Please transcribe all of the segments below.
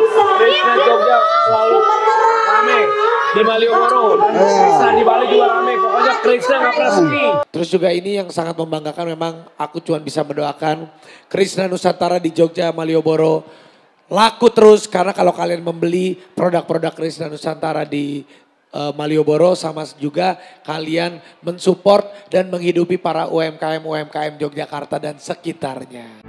Krishna Jogja selalu rame di Malioboro dan Krishna di Bali juga rame. Pokoknya Krishna nggak pernah sepi. Terus juga ini yang sangat membanggakan, memang aku cuma bisa mendoakan Krishna Nusantara di Jogja, Malioboro laku terus, karena kalau kalian membeli produk-produk Krishna Nusantara di Malioboro, sama juga kalian mensupport dan menghidupi para UMKM Yogyakarta dan sekitarnya.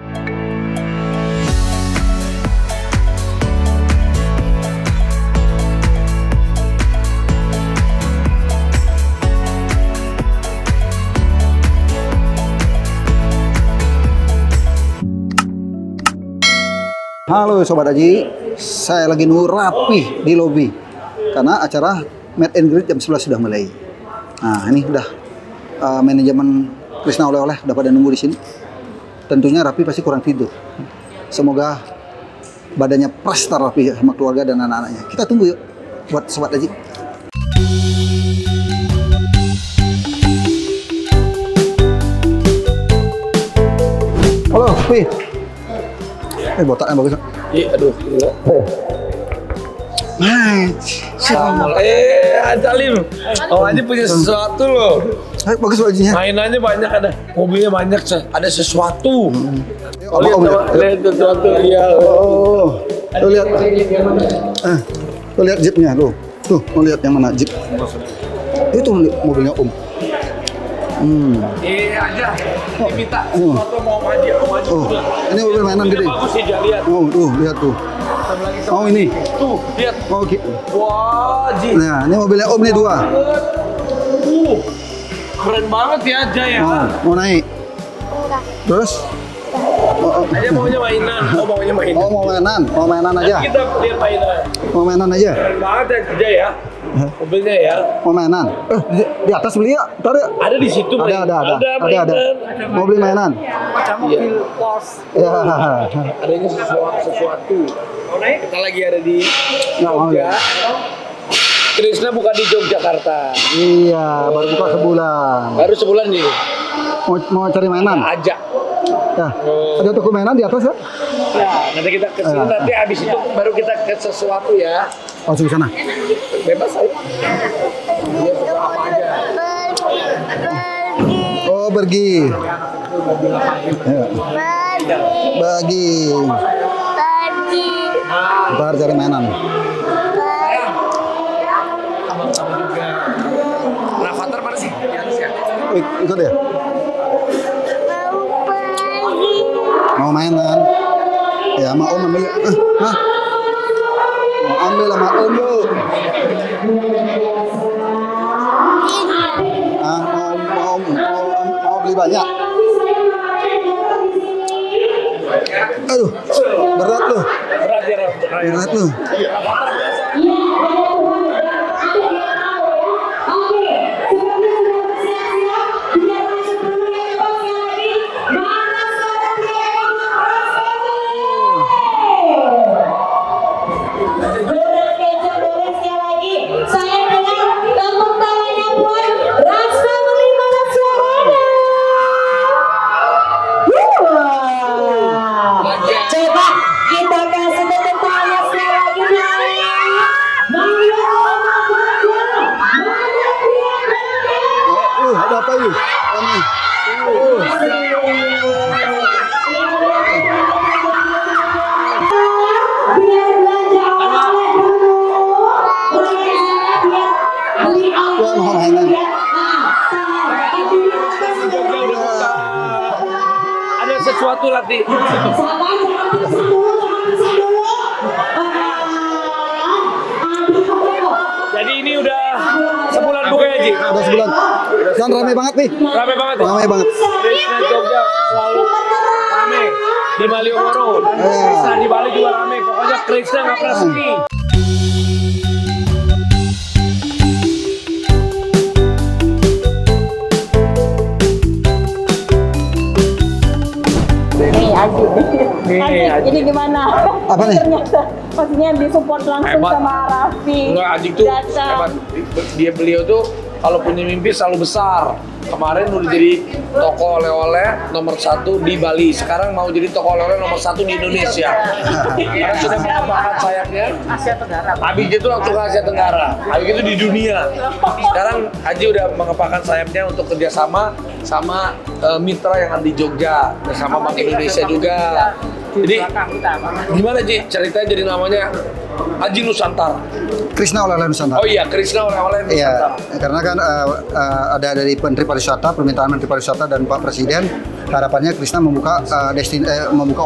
Halo Sobat Aji, saya lagi nunggu rapi di lobi karena acara Meet and Greet jam 11 sudah mulai. Nah ini udah manajemen Krishna oleh-oleh udah pada nunggu di sini. Tentunya Rapi pasti kurang tidur. Semoga badannya prastar Rapi sama keluarga dan anak-anaknya. Kita tunggu yuk buat Sobat Aji. Halo, Pi. Botaknya bagus. Iya, aduh, gila. Ajalin. Oh, Aji punya sesuatu loh. Bagus bajunya. Mainannya banyak, ada mobilnya banyak, ada sesuatu. Oh, lihat sesuatu, iya. Oh, tuh lihat. Tuh lihat jeepnya, tuh. Tuh, mau lihat yang mana jeep? Itu mobilnya Om. Iya aja, diminta sesuatu mau Om Aji. Ini mobil mainan gede. Bagus sih, lihat. Oh, tuh lihat tuh. Oh ini. Tuh, lihat. Oh, oke. Wah, Ji. Nah, ini mobilnya Om nih 2. Keren banget ya Aja ya. Mau naik. Terus? Aja maunya mainan. Oh, maunya mainan. Oh, mau mainan aja. Kita lihat mainan. Mau mainan aja. Keren banget ya Aja ya. Mobilnya ya. Mau mainan. Di atas beli ya? Tadi. Ada di situ. Ada. Mau beli mainan. Macam mobil Porsche. Ya. Adanya sesuatu. Kita lagi ada di Jogja. Krishna bukan di Yogyakarta. Iya, baru buka sebulan. Baru sebulan nih. Mau cari mainan? Ajak. Ya. Ada toko mainan di atas ya? Ya, nanti kita ke sini, nanti habis itu baru kita ke sesuatu ya. Langsung ke sana. Bebas aja. Dia suka apa aja. Oh, pergi. Bagi. Ntar cari mainan. Rafathar mana sih? Ikut ya? Mau mainan? Ya, sama Om ambil. Mau ambil sama Om lu. Mau beli banyak. Aduh, berat lu. Berat lu. Ada apa yuk? Ada sesuatu latih. Jadi ini udah sebulan buka ya Ji? Udah sebulan. Dan rame banget nih. Rame banget ya? Rame banget. Krishna Jogja selalu rame di Malioboro dan Krishna di Bali juga rame. Pokoknya Krishna nggak pernah sepi. Aji, ini gimana? Apa nih? Ternyata maksudnya disupport langsung Hebat. sama Raffi. Enggak, Aji tuh datang. hebat. Beliau tuh kalau punya mimpi selalu besar. Kemarin udah jadi toko oleh-oleh nomor 1 di Bali. Sekarang mau jadi toko oleh-oleh nomor 1 di Indonesia. Karena sudah mengembangkan sayapnya. Asia Tenggara. Habis itu langsung ke Asia Tenggara. Habis itu di dunia. Sekarang Haji udah mengembangkan sayapnya untuk kerjasama sama mitra yang ada di Jogja. Bersama Bank Indonesia juga. Jadi gimana Ji ceritanya jadi namanya Haji Nusantara? Krishna Oleh-oleh Nusantara. Oh iya, Krishna Oleh-oleh Iya, Nusantara. karena kan ada dari Menteri Pariwisata, permintaan Menteri Pariwisata dan Pak Presiden, harapannya Krishna membuka membuka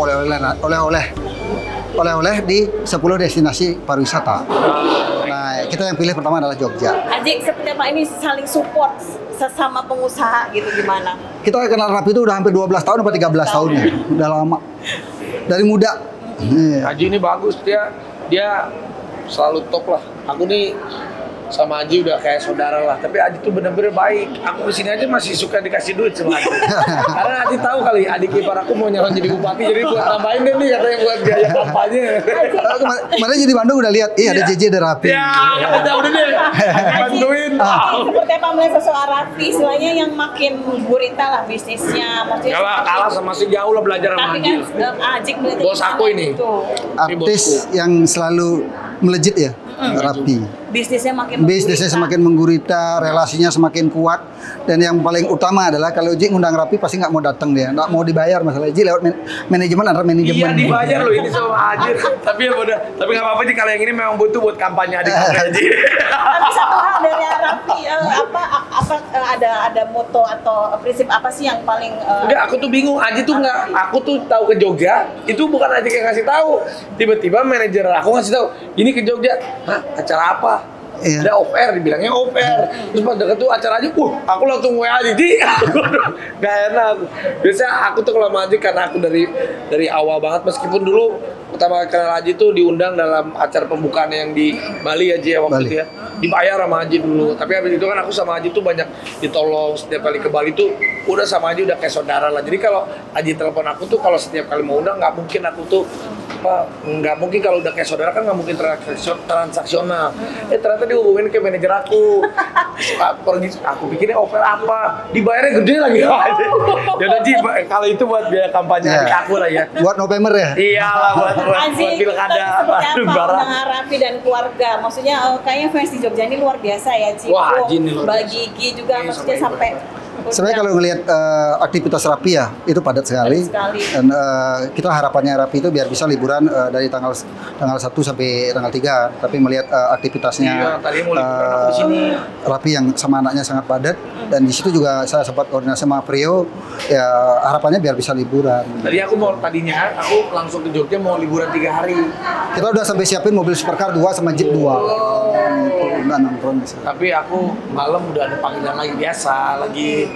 oleh-oleh di 10 destinasi pariwisata. Nah, kita yang pilih pertama adalah Jogja. Haji, seperti apa ini saling support sesama pengusaha gitu gimana? Kita kenal Rapi itu udah hampir 12 tahun atau 13 tahun ya. Udah lama. Dari muda. Haji ini bagus, dia selalu top lah. Aku nih sama Haji udah kayak saudara lah. Tapi Haji tuh bener-bener baik. Aku kesini aja masih suka dikasih duit sama Haji. Karena Haji tahu kali adik ipar aku mau nyalon jadi bupati, jadi buat tambahin deh nih katanya buat biaya kampanye. Kemarin jadi Bandung udah lihat, ada JJ ada Rapi. Ya, udah deh. Bantuin. Seperti apa melihat sosok Raffi, istilahnya yang makin gurita lah bisnisnya. Maksudnya Kalah sama si jauh lah belajar sama tapi Haji. kan Ajik melihat Bos aku ini. Artis yang selalu melejit ya, Rapi. Bisnisnya semakin menggurita, relasinya semakin kuat, dan yang paling utama adalah kalau Ji ngundang Rapi pasti nggak mau datang dia, nggak mau dibayar masalah Ji lewat manajemen antar manajemen. Iya dibayar loh ini sama Haji. Tapi ya udah, tapi nggak apa-apa sih kalau yang ini memang butuh buat kampanye adik Haji. Tapi satu hal dari Raffi, ada moto atau prinsip apa sih yang paling Enggak, aku tuh bingung. Haji tuh nggak, aku tuh tahu ke Jogja, itu bukan Haji yang ngasih tahu. Tiba-tiba manajer aku ngasih tahu, ini ke Jogja, hah acara apa? Iya. Ada off air, dibilangnya off air. Terus pas deket tuh acara Haji, aku langsung WA Haji, gak enak. Biasanya aku tuh kalau sama Haji karena aku dari awal banget, meskipun dulu pertama kenal Haji tuh diundang dalam acara pembukaan yang di Bali Haji ya waktu itu ya. Dibayar sama Haji dulu, tapi habis itu kan aku sama Haji tuh banyak ditolong. Setiap kali ke Bali tuh udah sama Haji udah kayak saudara lah. Jadi kalau Haji telepon aku tuh kalau setiap kali mau undang nggak mungkin aku tuh nggak mungkin kalau udah kayak saudara kan nggak mungkin transaksional. Ternyata dihubungin ke manajer aku. Pergi, aku pikirnya offer apa, dibayarnya gede lagi. Ya udah Ji, kalau itu buat biaya kampanye adik aku lah ya. Buat November ya? Iyalah buat pilkada. dengan Raffi dan keluarga, maksudnya kayaknya fans di Jogja ini luar biasa ya Ci. Wah, Haji ini luar biasa. Bagi Gigi juga maksudnya sampai Sebenarnya kalau ngelihat aktivitas Rapi ya itu padat sekali. Dan kita harapannya Rapi itu biar bisa liburan dari tanggal 1 sampai tanggal 3. Tapi melihat aktivitasnya tadi mau liburan aku di sini. Rapi yang sama anaknya sangat padat, dan di situ juga saya sempat koordinasi sama Prio, ya harapannya biar bisa liburan. Tadinya aku langsung ke Jogja mau liburan 3 hari. Kita udah sampai siapin mobil supercar 2 sama Jeep 2. Enggak nongkrong. Tapi aku malam udah ada panggilan lagi biasa, lagi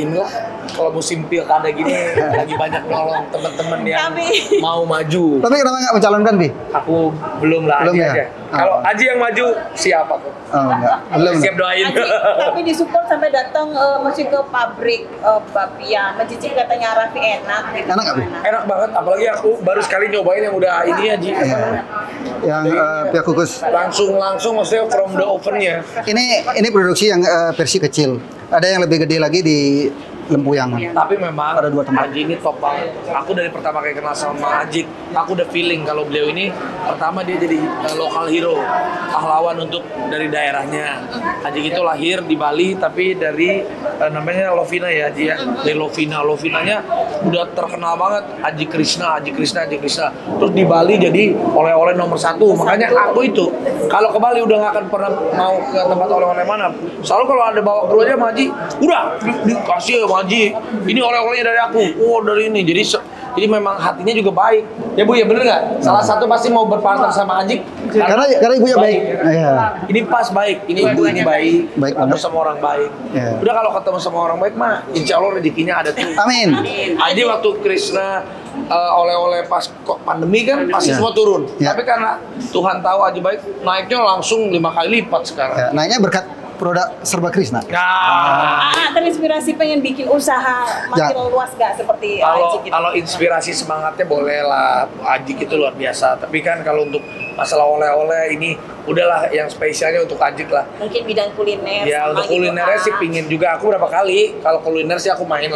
inilah kalau musim pilkada gini lagi banyak nolong teman-teman yang mau maju. Tapi kenapa nggak mencalonkan, Bi? Aku belum lah, belum Haji ya? aja. Kalau Haji yang maju siapa kok? Oh, enggak. Belum. Siap doain. Haji, tapi disupport sampai datang masih ke pabrik bakpia, mencicip katanya Raffi enak gitu. Enak nggak, Bi? Enak banget, apalagi aku baru sekali nyobain yang udah ini Haji. Yang pihak kukus. Langsung maksudnya from the ovennya. Ini produksi yang versi kecil. Ada yang lebih gede lagi di Lempuyangan. Tapi memang ada 2 tempat. Haji ini top banget. Aku dari pertama kali kenal sama Haji, aku udah feeling kalau beliau ini pertama dia jadi lokal hero, pahlawan untuk dari daerahnya. Haji itu lahir di Bali tapi dari namanya Lovina ya Haji ya. Dari Lovinanya udah terkenal banget Haji Krishna. Terus di Bali jadi oleh-oleh nomor 1. Makanya aku itu kalau ke Bali udah nggak akan pernah mau ke tempat oleh-oleh mana. Selalu kalau ada bawa kru aja sama Haji, udah dikasih ya Haji, ini oleh-olehnya dari aku, dari ini. Jadi memang hatinya juga baik. Ya Bu, ya bener nggak? Salah satu pasti mau berpartner sama Haji. Karena ibunya baik. Iya. Ini pas baik, ini ibu ini baik. Ketemu sama orang baik. Yeah. Udah kalau ketemu sama orang baik mah, insya Allah rezekinya ada tuh. Amin. Haji waktu Krishna oleh-oleh pas pandemi kan pasti semua turun. Tapi karena Tuhan tahu Haji baik, naiknya langsung 5 kali lipat sekarang. Ya, naiknya berkat produk serba Krishna. Terinspirasi pengen bikin usaha makin luas gak seperti Ajik gitu? Kalau inspirasi semangatnya boleh lah, Ajik itu luar biasa. Tapi kan kalau untuk masalah oleh-oleh ini udahlah yang spesialnya untuk Ajik lah. Mungkin bidang kuliner. Ya untuk kulinernya sih pingin juga. Aku berapa kali kalau kuliner sih aku main.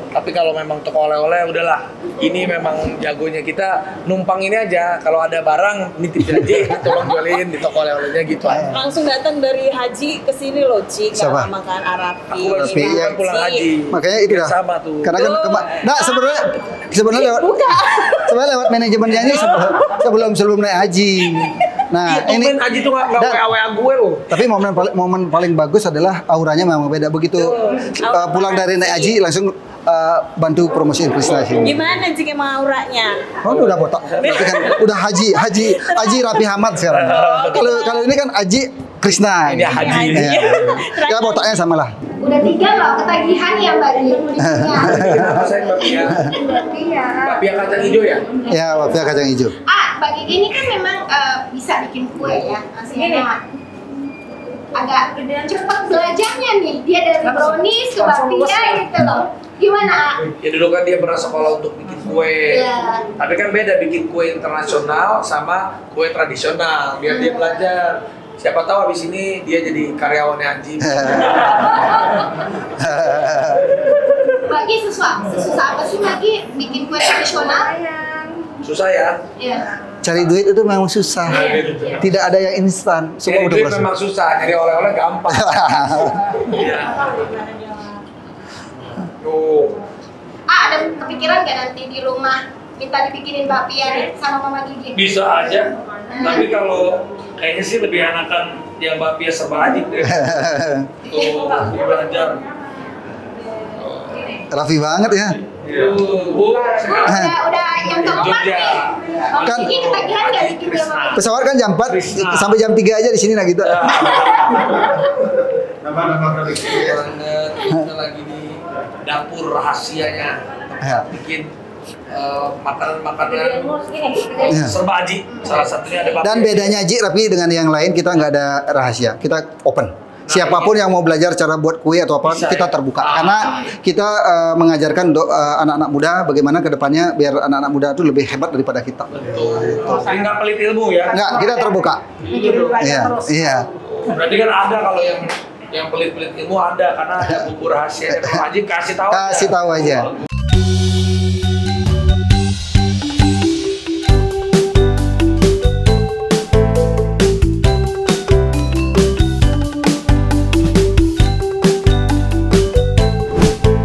Tapi kalau memang toko oleh-oleh udahlah. Ini memang jagonya kita numpang ini aja. Kalau ada barang nitip aja, tolong jualin di toko oleh-olehnya gitu aja. Langsung datang dari haji ke sini loh, Cik. Siapa? Gak makan Arafi. Aku baru pulang haji. Makanya itu dah. Sama tuh. Karena kan nah sebenarnya lewat manajemennya ini sebelum naik haji. Nah, ini haji tuh nggak WA gue loh. Tapi momen paling bagus adalah auranya memang beda. Begitu pulang dari naik haji langsung bantu promosiin Krishna sini. Gimana Cik emang auranya? Oh, udah botak. Berarti kan udah haji Rapi Hamad sekarang. Kalau ini kan haji Krishna. Ini haji. Ya botaknya sama lah. Udah 3 loh ketagihan ya Mbak Di. Kenapa saya bapia? Bapia kacang hijau ya? Ya, bapia kacang hijau. Mbak Gigi ini kan memang bisa bikin kue ya. Maksudnya agak cepat belajarnya nih. Dia dari brownies ke bapia gitu loh. Gimana? Ya dulu kan dia pernah sekolah untuk bikin kue. Iya. Tapi kan beda bikin kue internasional sama kue tradisional. Biar dia belajar. Siapa tahu habis ini dia jadi karyawannya Haji. Bagi susah apa sih Bagi bikin kue tradisional? Susah ya? Iya. Cari duit itu memang susah. Tidak ada yang instan. Semua udah Jadi proses. memang susah. Jadi oleh-oleh gampang. Iya. Tuh. Ada kepikiran nggak nanti di rumah minta dibikinin bapia nih sama Mama Gigi? Bisa aja. Tapi kalau kayaknya sih lebih enakan yang bapia serba Ajik deh. Tuh, dia belajar. Rafi banget ya. Udah yang keempat nih. Mama Kan- Gigi ketagihan nggak bikin dia Mama? Pesawat kan jam 4 sampai jam 3 aja di sini nah gitu. Banget. Kita lagi di dapur rahasianya. Ya. Bikin makanan-makanan Ya. serba Ajik. Salah satunya ada bapia. Dan bedanya Ji Rafi dengan yang lain kita nggak ada rahasia. Kita open. Siapapun yang mau belajar cara buat kue atau apa Bisa, kita ya? terbuka. Karena kita mengajarkan anak-anak muda bagaimana kedepannya biar anak-anak muda itu lebih hebat daripada kita. Betul. Jadi nggak pelit ilmu ya? Nggak, kita terbuka. Iya, iya. Berarti kan ada kalau yang pelit-pelit ilmu ada karena ada bumbu rahasia. Kalau Ajik kasih tahu. Kasih tahu aja.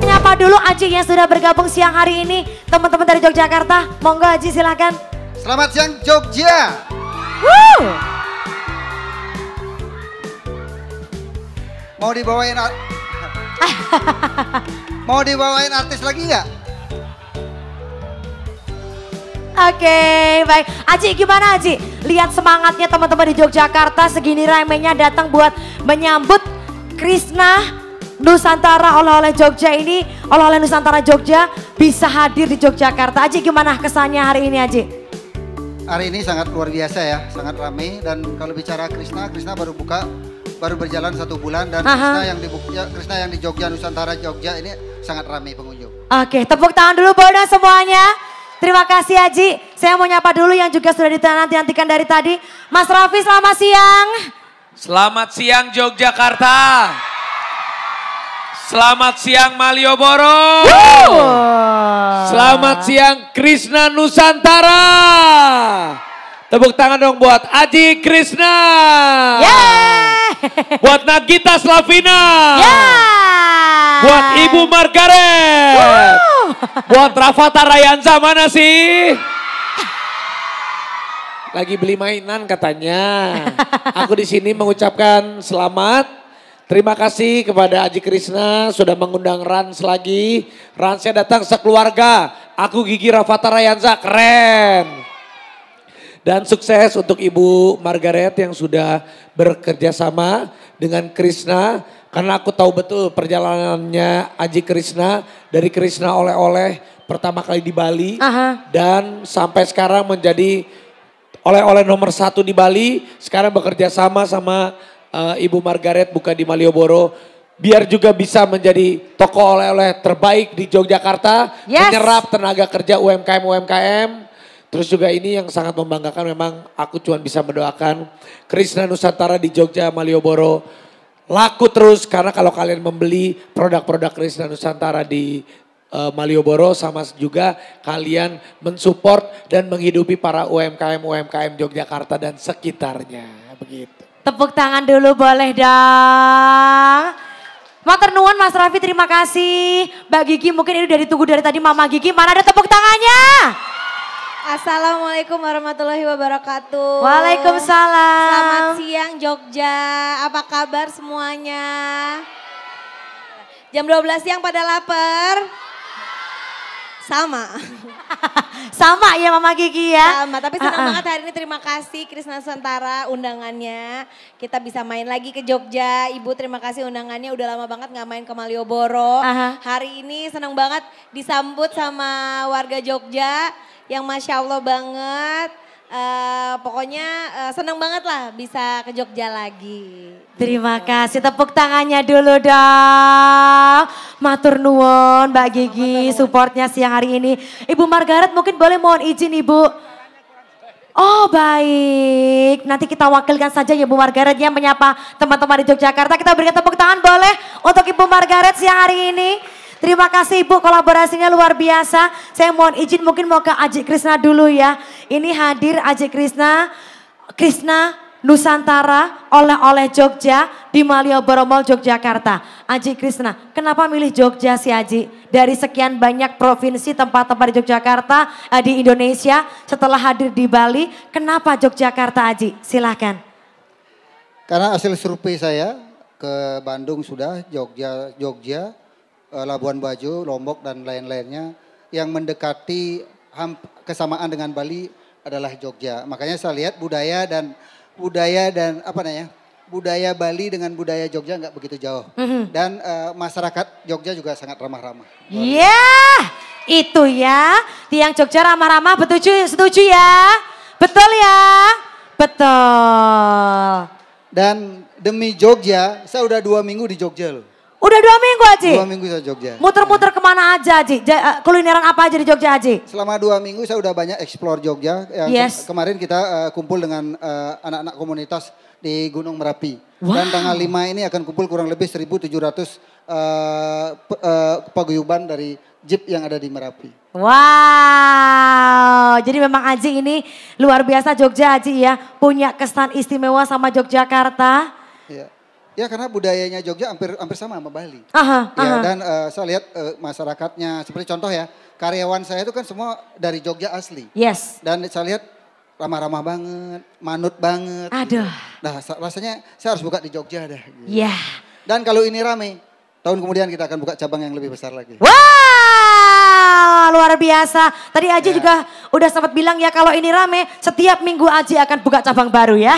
Nyapa dulu Ajik yang sudah bergabung siang hari ini. Teman-teman dari Yogyakarta, monggo Ajik silakan. Selamat siang Jogja. Woo! Mau dibawain Mau dibawain artis lagi nggak? Oke, baik. Aji gimana Aji? Lihat semangatnya teman-teman di Yogyakarta, segini ramenya datang buat menyambut Krishna Nusantara oleh-oleh Jogja ini, oleh-oleh Nusantara Jogja bisa hadir di Yogyakarta. Aji gimana kesannya hari ini Aji? Hari ini sangat luar biasa ya, sangat ramai dan kalau bicara Krishna baru berjalan 1 bulan dan Krishna yang di Jogja Nusantara Jogja ini sangat ramai pengunjung. Oke, tepuk tangan dulu Boda semuanya. Terima kasih Aji. Saya mau nyapa dulu yang juga sudah dinanti-nantikan dari tadi. Mas Raffi selamat siang. Selamat siang Yogyakarta. Selamat siang Malioboro. Selamat siang Krishna Nusantara. Tepuk tangan dong buat Aji Krishna. Buat Nagita Slavina. Buat Ibu Margaret. Buat Rafata Rayanza mana sih? Lagi beli mainan katanya. Aku di sini mengucapkan selamat. Terima kasih kepada Aji Krishna sudah mengundang Rans lagi. Ransnya datang sekeluarga. Aku Gigi Rafata Rayanza, keren. Dan sukses untuk Ibu Margaret yang sudah bekerja sama dengan Krishna. Karena aku tahu betul perjalanannya Aji Krishna dari Krishna oleh-oleh pertama kali di Bali. Dan sampai sekarang menjadi oleh-oleh nomor 1 di Bali. Sekarang bekerja sama Ibu Margaret buka di Malioboro. Biar juga bisa menjadi toko oleh-oleh terbaik di Yogyakarta. Yes. Menyerap tenaga kerja UMKM. Terus juga ini yang sangat membanggakan, memang aku cuma bisa mendoakan Krishna Nusantara di Jogja, Malioboro laku terus. Karena kalau kalian membeli produk-produk Krishna Nusantara di Malioboro, sama juga kalian mensupport dan menghidupi para UMKM Yogyakarta dan sekitarnya. Begitu. Tepuk tangan dulu boleh dong. Matur nuwun Mas Raffi, terima kasih. Mbak Gigi mungkin ini udah ditunggu dari tadi Mama Gigi, mana ada tepuk tangannya? Assalamualaikum warahmatullahi wabarakatuh. Waalaikumsalam. Selamat siang Jogja, apa kabar semuanya? Jam 12 siang pada lapar? Sama. Sama ya Mama Gigi ya? Sama, tapi senang banget hari ini, terima kasih Krishna Nusantara undangannya. Kita bisa main lagi ke Jogja, Ibu terima kasih undangannya, udah lama banget gak main ke Malioboro. Hari ini senang banget disambut sama warga Jogja yang Masya Allah banget. Pokoknya senang banget lah bisa ke Jogja lagi. Terima kasih, tepuk tangannya dulu dong. Matur nuwun Mbak Gigi supportnya siang hari ini. Ibu Margaret mungkin boleh mohon izin Ibu. Oh baik, nanti kita wakilkan saja ya Bu Margaret yang menyapa teman-teman di Yogyakarta. Kita berikan tepuk tangan boleh untuk Ibu Margaret siang hari ini. Terima kasih Ibu, kolaborasinya luar biasa. Saya mohon izin mungkin mau ke Aji Krishna dulu ya. Ini hadir Aji Krishna Nusantara oleh-oleh Jogja di Malioboro Mall Yogyakarta. Aji Krishna, kenapa milih Jogja sih Aji? Dari sekian banyak provinsi tempat-tempat di Yogyakarta di Indonesia setelah hadir di Bali, kenapa Yogyakarta Aji? Silakan. Karena hasil survei saya ke Bandung sudah, Jogja, Labuan Bajo, Lombok dan lain-lainnya yang mendekati kesamaan dengan Bali adalah Jogja. Makanya saya lihat budaya dan budaya Bali dengan budaya Jogja nggak begitu jauh. Dan masyarakat Jogja juga sangat ramah-ramah. Iya, itu ya. Tiang Jogja ramah-ramah, setuju ya? Betul ya? Betul. Dan demi Jogja, saya udah 2 minggu di Jogja loh. Udah 2 minggu Aji? 2 minggu saya Jogja. Muter-muter kemana aja Aji? Kulineran apa aja di Jogja Aji? Selama 2 minggu saya udah banyak explore Jogja. Yang kemarin kita kumpul dengan anak-anak komunitas di Gunung Merapi. Wow. Dan tanggal 5 ini akan kumpul kurang lebih 1.700 paguyuban dari jeep yang ada di Merapi. Wow, jadi memang Aji ini luar biasa Jogja Aji ya. Punya kesan istimewa sama Yogyakarta. Iya. Ya karena budayanya Jogja hampir sama Bali. Dan saya lihat masyarakatnya, seperti contoh ya, karyawan saya itu kan semua dari Jogja asli. Yes. Dan saya lihat ramah-ramah banget, manut banget. Aduh. Nah rasanya saya harus buka di Jogja dah. Gitu. Iya. Dan kalau ini rame, tahun kemudian kita akan buka cabang yang lebih besar lagi. Wow, luar biasa. Tadi Aji juga udah sempat bilang ya kalau ini rame, setiap minggu Aji akan buka cabang baru ya.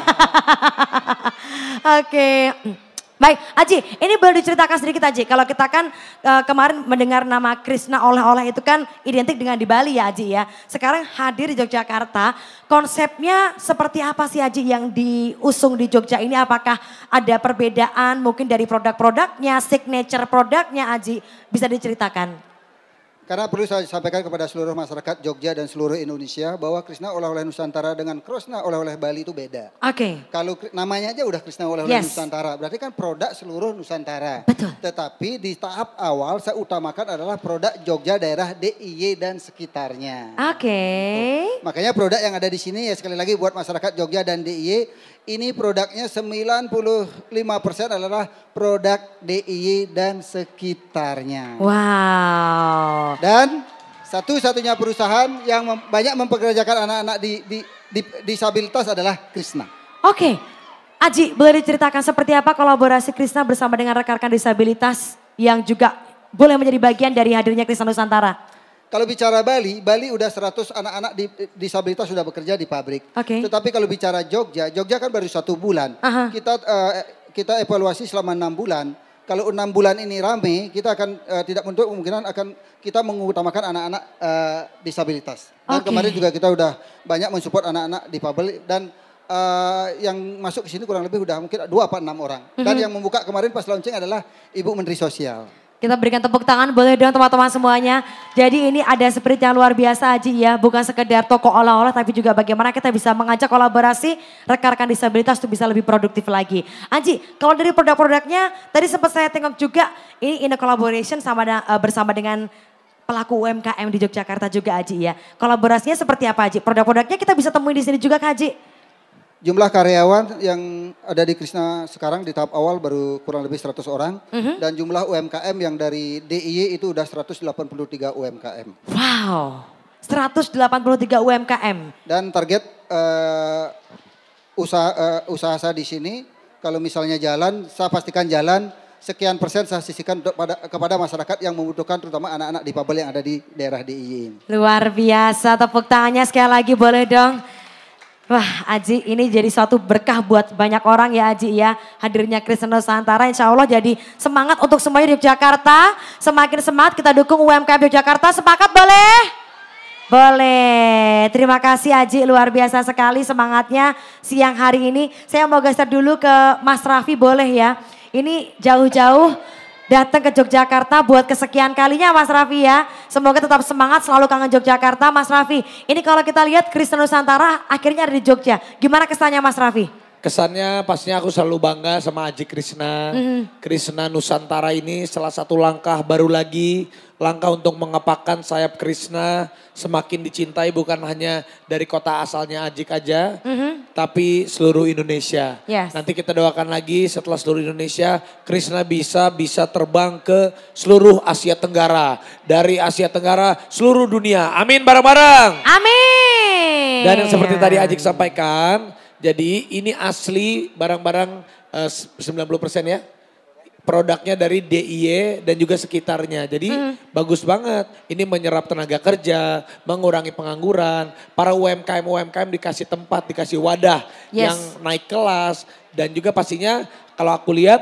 Oke. Baik, Aji, ini boleh diceritakan sedikit Aji. Kalau kita kan kemarin mendengar nama Krishna oleh-oleh itu kan identik dengan di Bali ya Aji ya. Sekarang hadir di Yogyakarta, konsepnya seperti apa sih Aji yang diusung di Jogja ini? Apakah ada perbedaan mungkin dari produk-produknya, signature produknya Aji? Bisa diceritakan? Karena perlu saya sampaikan kepada seluruh masyarakat Jogja dan seluruh Indonesia bahwa Krishna oleh-oleh Nusantara dengan Krishna oleh-oleh Bali itu beda. Oke. Kalau namanya aja udah Krishna oleh-oleh Nusantara, berarti kan produk seluruh Nusantara. Betul. Tetapi di tahap awal saya utamakan adalah produk Jogja daerah DIY dan sekitarnya. Oke. Makanya produk yang ada di sini ya sekali lagi buat masyarakat Jogja dan DIY, ini produknya 95% adalah produk DIY dan sekitarnya. Wow. Dan satu-satunya perusahaan yang banyak mempekerjakan anak-anak di disabilitas adalah Krishna. Oke. Aji, boleh diceritakan seperti apa kolaborasi Krishna bersama dengan rekan-rekan disabilitas yang juga boleh menjadi bagian dari hadirnya Krishna Nusantara? Kalau bicara Bali udah 100 anak-anak disabilitas sudah bekerja di pabrik. Oke. Tetapi kalau bicara Jogja kan baru 1 bulan. Kita evaluasi selama 6 bulan. Kalau 6 bulan ini rame, kita akan tidak menutup kemungkinan akan kita mengutamakan anak-anak disabilitas. Dan kemarin juga kita udah banyak mensupport anak-anak difabel dan yang masuk ke sini kurang lebih udah mungkin 2 apa 6 orang. Dan yang membuka kemarin pas launching adalah Ibu Menteri Sosial. Kita berikan tepuk tangan boleh dong teman-teman semuanya. Jadi ini ada spirit yang luar biasa Aji ya. Bukan sekedar toko oleh-oleh tapi juga bagaimana kita bisa mengajak kolaborasi rekan-rekan disabilitas untuk bisa lebih produktif lagi. Aji, kalau dari produk-produknya tadi sempat saya tengok juga ini in a collaboration bersama dengan pelaku UMKM di Yogyakarta juga Aji ya. Kolaborasinya seperti apa Aji? Produk-produknya kita bisa temui di sini juga Kak Aji? Jumlah karyawan yang ada di Krishna sekarang di tahap awal baru kurang lebih 100 orang. Dan jumlah UMKM yang dari DIY itu udah 183 UMKM. Wow, 183 UMKM. Dan target usaha saya di sini, kalau misalnya jalan, saya pastikan jalan, sekian persen saya sisihkan kepada masyarakat yang membutuhkan terutama anak-anak difabel yang ada di daerah DIY. Luar biasa, tepuk tangannya sekali lagi boleh dong. Wah Aji ini jadi suatu berkah buat banyak orang ya Aji ya. Hadirnya Krishna Nusantara insya Allah jadi semangat untuk semuanya di Yogyakarta. Semakin semangat kita dukung UMKM Yogyakarta, sepakat boleh? Boleh, terima kasih Aji luar biasa sekali semangatnya siang hari ini. Saya mau geser dulu ke Mas Raffi boleh ya. Ini jauh-jauh datang ke Yogyakarta buat kesekian kalinya Mas Raffi ya. Semoga tetap semangat, selalu kangen Yogyakarta Mas Raffi. Ini kalau kita lihat Krishna Nusantara akhirnya ada di Jogja. Gimana kesannya Mas Raffi? Kesannya pastinya aku selalu bangga sama Aji Krishna. Krishna Nusantara ini salah satu langkah baru lagi. Langkah untuk mengepakkan sayap Krishna semakin dicintai bukan hanya dari kota asalnya Ajik aja. Tapi seluruh Indonesia. Yes. Nanti kita doakan lagi setelah seluruh Indonesia. Krishna bisa terbang ke seluruh Asia Tenggara. Dari Asia Tenggara seluruh dunia. Amin bareng-bareng. Amin. Dan yang seperti tadi Ajik sampaikan. Jadi ini asli barang-barang 90% ya. Produknya dari DIY dan juga sekitarnya. Jadi bagus banget. Ini menyerap tenaga kerja, mengurangi pengangguran. Para UMKM dikasih tempat, dikasih wadah yang naik kelas. Dan juga pastinya kalau aku lihat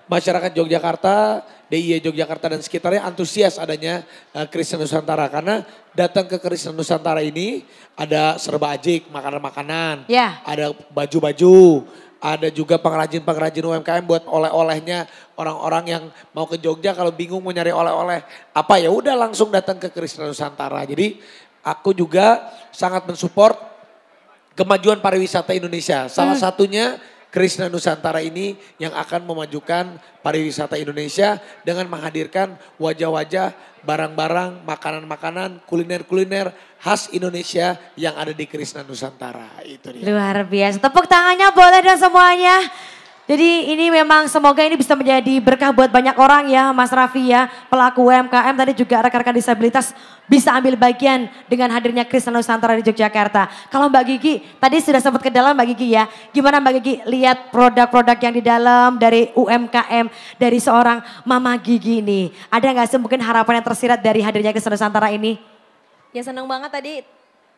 masyarakat Yogyakarta, DIY Yogyakarta dan sekitarnya antusias adanya Krishna Nusantara. Karena datang ke Krishna Nusantara ini ada serba ajik, makanan-makanan, ada baju-baju, ada juga pengrajin-pengrajin UMKM buat oleh-olehnya orang-orang yang mau ke Jogja kalau bingung mau nyari oleh-oleh apa ya udah langsung datang ke Krishna Nusantara. Jadi aku juga sangat mensupport kemajuan pariwisata Indonesia. Salah satunya Krishna Nusantara ini yang akan memajukan pariwisata Indonesia dengan menghadirkan wajah-wajah, barang-barang, makanan-makanan, kuliner-kuliner khas Indonesia yang ada di Krishna Nusantara. Itu dia. Luar biasa. Tepuk tangannya boleh dong semuanya. Jadi ini memang semoga ini bisa menjadi berkah buat banyak orang ya Mas Raffi ya. Pelaku UMKM tadi juga rekan-rekan disabilitas bisa ambil bagian dengan hadirnya Krishna Nusantara di Yogyakarta. Kalau Mbak Gigi tadi sudah sempat ke dalam Mbak Gigi ya. Gimana Mbak Gigi lihat produk-produk yang di dalam dari UMKM dari seorang Mama Gigi ini. Ada gak sih mungkin harapan yang tersirat dari hadirnya Krishna Nusantara ini? Ya seneng banget tadi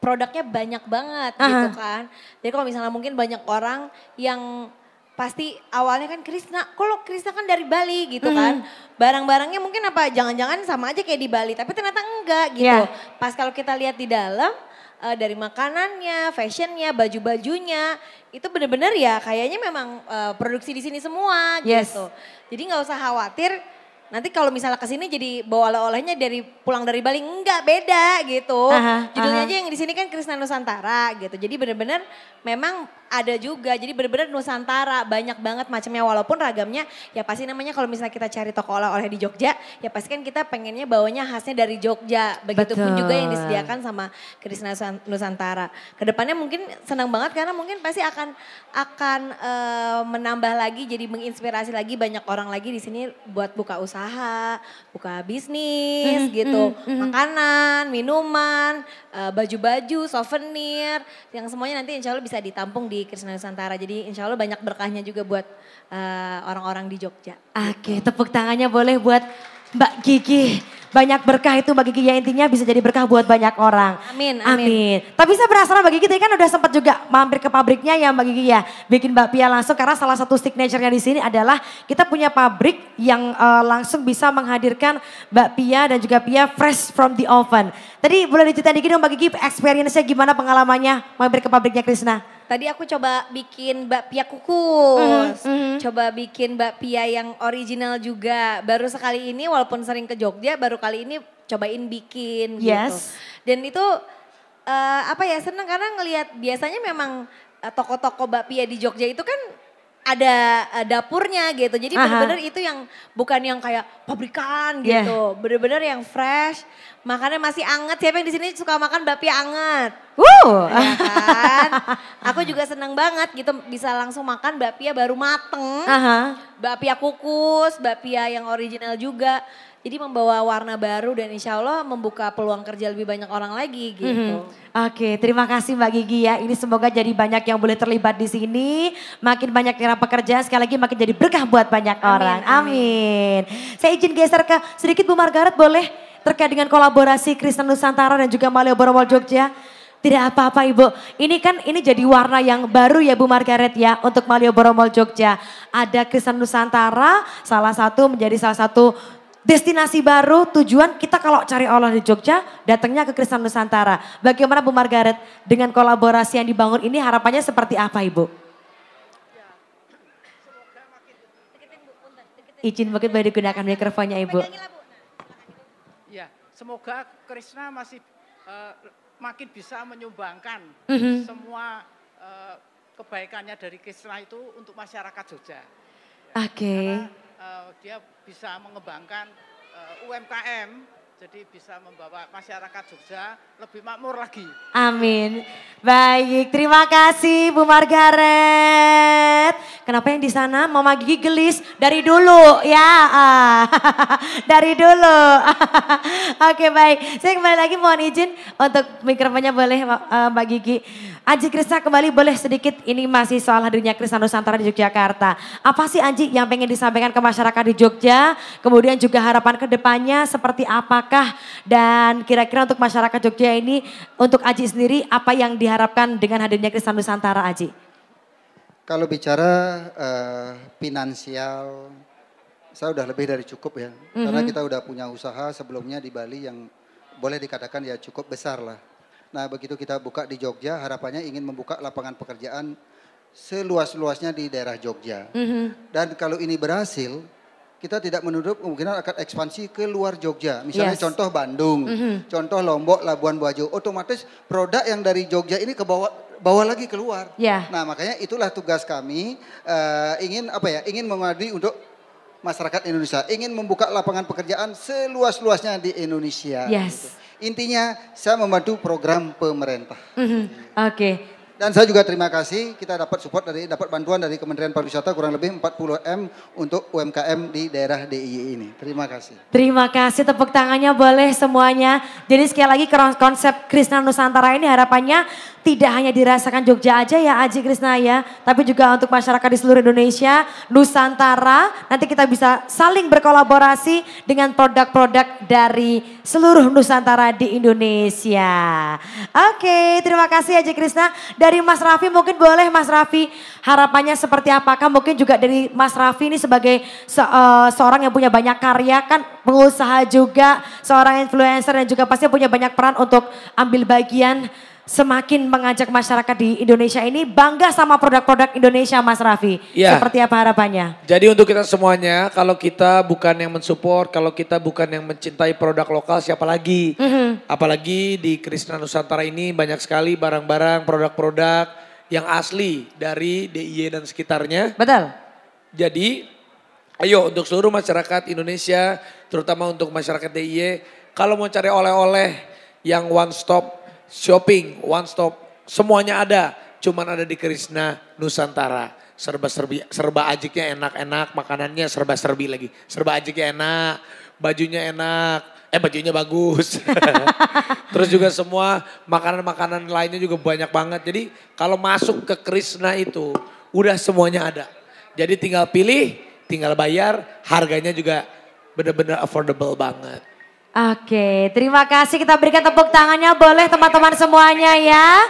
produknya banyak banget gitu kan. Jadi kalau misalnya mungkin banyak orang yang pasti awalnya kan Krishna, kalau Krishna kan dari Bali gitu kan. Barang-barangnya mungkin apa jangan-jangan sama aja kayak di Bali tapi ternyata enggak gitu. Pas kalau kita lihat di dalam dari makanannya, fashionnya, baju-bajunya itu benar-benar ya kayaknya memang produksi di sini semua gitu. Jadi nggak usah khawatir nanti kalau misalnya kesini jadi bawa oleh-olehnya pulang dari Bali, enggak beda gitu. Judulnya aja yang di sini kan Krishna Nusantara gitu. Jadi benar-benar memang ada juga. Jadi benar-benar Nusantara banyak banget macamnya walaupun ragamnya ya pasti namanya kalau misalnya kita cari toko oleh-oleh di Jogja ya pasti kan kita pengennya bawanya khasnya dari Jogja. Begitupun juga yang disediakan sama Krishna Nusantara. Kedepannya mungkin senang banget karena mungkin pasti akan menambah lagi jadi menginspirasi lagi banyak orang lagi di sini buat buka usaha, buka bisnis gitu. Makanan, minuman, baju-baju, souvenir yang semuanya nanti insya Allah bisa ditampung di Krishna Nusantara. Jadi insya Allah banyak berkahnya juga buat orang-orang di Jogja. Oke, tepuk tangannya boleh buat Mbak Gigi. Banyak berkah itu Mbak Gigi ya intinya bisa jadi berkah buat banyak orang. Amin. Tapi saya penasaran Mbak Gigi tadi kan udah sempat juga mampir ke pabriknya ya Mbak Gigi ya. Bikin bakpia langsung karena salah satu signature-nya di sini adalah kita punya pabrik yang langsung bisa menghadirkan bakpia dan juga pia fresh from the oven. Tadi boleh diceritain dikit dong Mbak Gigi experience-nya gimana pengalamannya mampir ke pabriknya Krishna? tadi aku coba bikin bakpia kukus. Coba bikin bakpia yang original juga. Baru sekali ini walaupun sering ke Jogja, baru kali ini cobain bikin gitu. Dan itu apa ya, seneng karena ngelihat biasanya memang toko-toko bakpia di Jogja itu kan ada dapurnya gitu. Jadi bener-bener itu yang bukan yang kayak pabrikan gitu. Bener-bener yang fresh, makannya masih anget. Siapa yang di sini suka makan bakpia anget? Ya kan? Aku juga seneng banget gitu bisa langsung makan bakpia baru mateng. Bakpia kukus, bakpia yang original juga. Jadi membawa warna baru dan insya Allah membuka peluang kerja lebih banyak orang lagi gitu. Oke, terima kasih Mbak Gigi ya. Ini semoga jadi banyak yang boleh terlibat di sini. Makin banyak yang pekerjaan, sekali lagi makin jadi berkah buat banyak orang. Amin. Saya izin geser ke sedikit Bu Margaret boleh terkait dengan kolaborasi Krishna Nusantara dan juga Malioboro Mall Jogja. Tidak apa-apa Ibu, ini jadi warna yang baru ya Bu Margaret ya untuk Malioboro Mall Jogja. Ada Krishna Nusantara, salah satu destinasi baru, tujuan kita kalau cari olah di Jogja datangnya ke Krishna Nusantara. Bagaimana Bu Margaret dengan kolaborasi yang dibangun ini harapannya seperti apa Ibu? Izin mungkin boleh digunakan mikrofonnya Ibu. Ya, semoga Krishna masih makin bisa menyumbangkan semua kebaikannya dari Krishna itu untuk masyarakat Jogja. Oke. Dia bisa mengembangkan UMKM, jadi bisa membawa masyarakat Jogja lebih makmur lagi. Amin. Baik, terima kasih Bu Margaret. Kenapa yang di sana Mama Gigi gelis dari dulu ya, dari dulu. Oke baik, saya kembali lagi mohon izin untuk mikrofonnya boleh Mbak Gigi. Aji Krishna kembali boleh sedikit, ini masih soal hadirnya Krishna Nusantara di Yogyakarta. Apa sih Aji yang pengen disampaikan ke masyarakat di Jogja? Kemudian juga harapan ke depannya seperti apakah? Dan kira-kira untuk masyarakat Jogja ini, untuk Aji sendiri apa yang diharapkan dengan hadirnya Krishna Nusantara Aji? Kalau bicara finansial, saya udah lebih dari cukup ya. Karena kita udah punya usaha sebelumnya di Bali yang boleh dikatakan ya cukup besar lah. Nah begitu kita buka di Jogja, harapannya ingin membuka lapangan pekerjaan seluas-luasnya di daerah Jogja. Dan kalau ini berhasil, kita tidak menutup kemungkinan akan ekspansi ke luar Jogja. Misalnya contoh Bandung, contoh Lombok, Labuan Bajo. Otomatis produk yang dari Jogja ini bawa lagi keluar. Nah makanya itulah tugas kami, ingin mengabdi untuk masyarakat Indonesia, ingin membuka lapangan pekerjaan seluas-luasnya di Indonesia. Gitu. Intinya saya membantu program pemerintah. Oke. Dan saya juga terima kasih kita dapat bantuan dari Kementerian Pariwisata kurang lebih 40M untuk UMKM di daerah DIY ini. Terima kasih. Terima kasih, tepuk tangannya boleh semuanya. Jadi sekali lagi konsep Krishna Nusantara ini harapannya tidak hanya dirasakan Jogja aja ya Aji Krishna ya. Tapi juga untuk masyarakat di seluruh Indonesia, Nusantara. Nanti kita bisa saling berkolaborasi dengan produk-produk dari seluruh Nusantara di Indonesia. Oke, terima kasih Aji Krishna. Dari Mas Raffi mungkin boleh Mas Raffi harapannya seperti apakah, mungkin juga dari Mas Raffi ini sebagai seorang yang punya banyak karya, kan pengusaha juga, seorang influencer dan juga pasti punya banyak peran untuk ambil bagian semakin mengajak masyarakat di Indonesia ini bangga sama produk-produk Indonesia Mas Raffi. Seperti apa harapannya? Jadi untuk kita semuanya, kalau kita bukan yang mensupport, kalau kita bukan yang mencintai produk lokal, siapa lagi? Apalagi di Krishna Nusantara ini banyak sekali barang-barang, produk-produk yang asli dari DIY dan sekitarnya. Betul. Jadi ayo untuk seluruh masyarakat Indonesia, terutama untuk masyarakat DIY, kalau mau cari oleh-oleh yang one stop shopping, one stop, semuanya ada. Cuman ada di Krishna Nusantara. Serba ajiknya enak-enak, makanannya serba-serbi lagi. Serba ajiknya enak, bajunya enak, bajunya bagus. Terus juga semua makanan-makanan lainnya juga banyak banget. Jadi kalau masuk ke Krishna itu udah semuanya ada. Jadi tinggal pilih, tinggal bayar, harganya juga benar-benar affordable banget. Oke, terima kasih, kita berikan tepuk tangannya boleh teman-teman semuanya ya.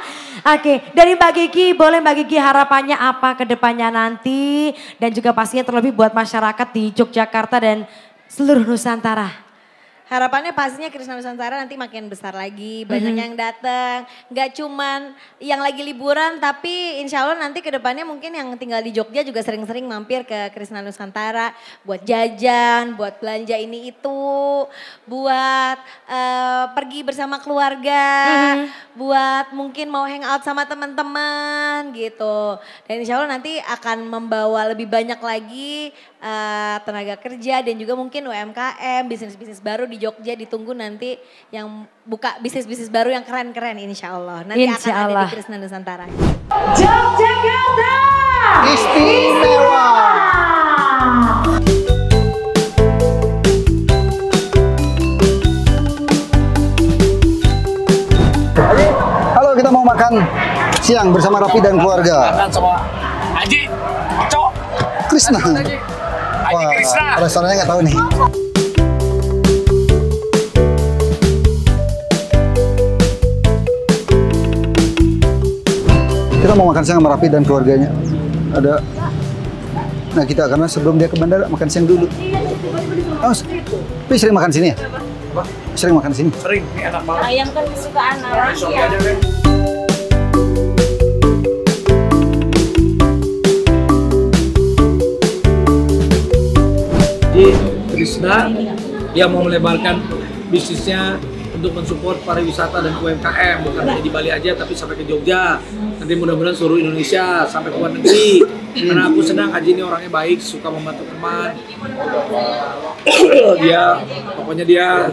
Oke, dari Mbak Gigi, boleh Mbak Gigi harapannya apa ke depannya nanti dan juga pastinya terlebih buat masyarakat di Yogyakarta dan seluruh Nusantara. harapannya pastinya Krishna Nusantara nanti makin besar lagi, banyak yang datang. Gak cuman yang lagi liburan, tapi insya Allah nanti kedepannya mungkin yang tinggal di Jogja juga sering-sering mampir ke Krishna Nusantara. Buat jajan, buat belanja ini itu, buat pergi bersama keluarga, buat mungkin mau hangout sama teman-teman gitu. Dan insya Allah nanti akan membawa lebih banyak lagi tenaga kerja dan juga mungkin UMKM, bisnis-bisnis baru di Jogja. Ditunggu nanti yang buka bisnis-bisnis baru yang keren-keren insya Allah. Nanti akan ada di Krishna Nusantara. Yogyakarta Istimewa. Halo, kita mau makan siang bersama Rapi dan keluarga. Makan sama Aji, Cok. Krishna. Aji Krishna. Restorannya nggak tahu nih. Kita mau makan siang sama Rapi dan keluarganya. Ada. Nah kita karena sebelum dia ke bandara makan siang dulu. Oh, tapi sering makan sini ya? Apa? Sering makan sini? Sering, ini enak banget. Ayam kan kesukaan orang ya. Jadi Krishna dia mau melebarkan bisnisnya untuk mensupport pariwisata dan UMKM, bukan hanya di Bali aja tapi sampai ke Jogja. Nanti mudah-mudahan seluruh Indonesia sampai ke luar negeri. Karena aku senang Aji ini orangnya baik, suka membantu teman. Pokoknya dia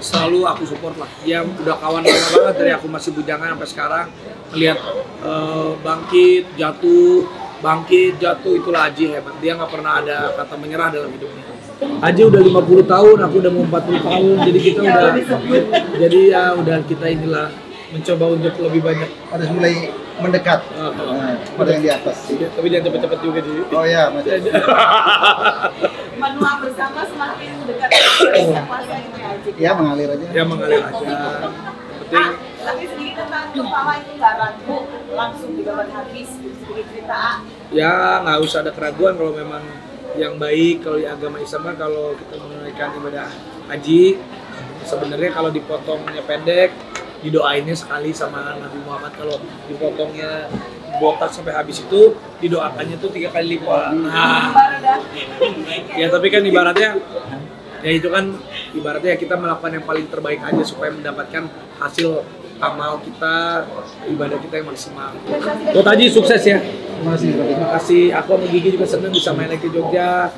selalu aku support lah. Dia udah kawan lama banget dari aku masih bujangan sampai sekarang. Melihat bangkit, jatuh, itulah Aji hebat. Dia nggak pernah ada kata menyerah dalam hidupnya. Aji udah 50 tahun, aku udah mau 40 tahun, jadi kita udah kita inilah mencoba untuk lebih banyak. Harus mulai mendekat pada yang di atas. Tapi jangan cepet-cepet juga Ji. Oh ya, masih. Menua bersama semakin dekat keluarga ini aja. Ya mengalir aja. Ya mengalir aja. Penting. Tapi sedikit tentang kepala itu nggak ragu, langsung dibabat habis, sedikit cerita. Ya nggak usah ada keraguan kalau memang yang baik. Kalau di agama Islam kan kalau kita menunaikan ibadah haji, sebenarnya kalau dipotongnya pendek, didoainnya sekali sama Nabi Muhammad. Kalau dipotongnya botak sampai habis itu, didoakannya tuh 3 kali lipat. Nah, ya tapi kan ibaratnya, ya itu kan ibaratnya kita melakukan yang paling terbaik aja supaya mendapatkan hasil amal kita, ibadah kita yang maksimal. Buat Haji sukses ya. Terima kasih. Terima kasih. Aku sama Gigi juga senang bisa main lagi ke Jogja.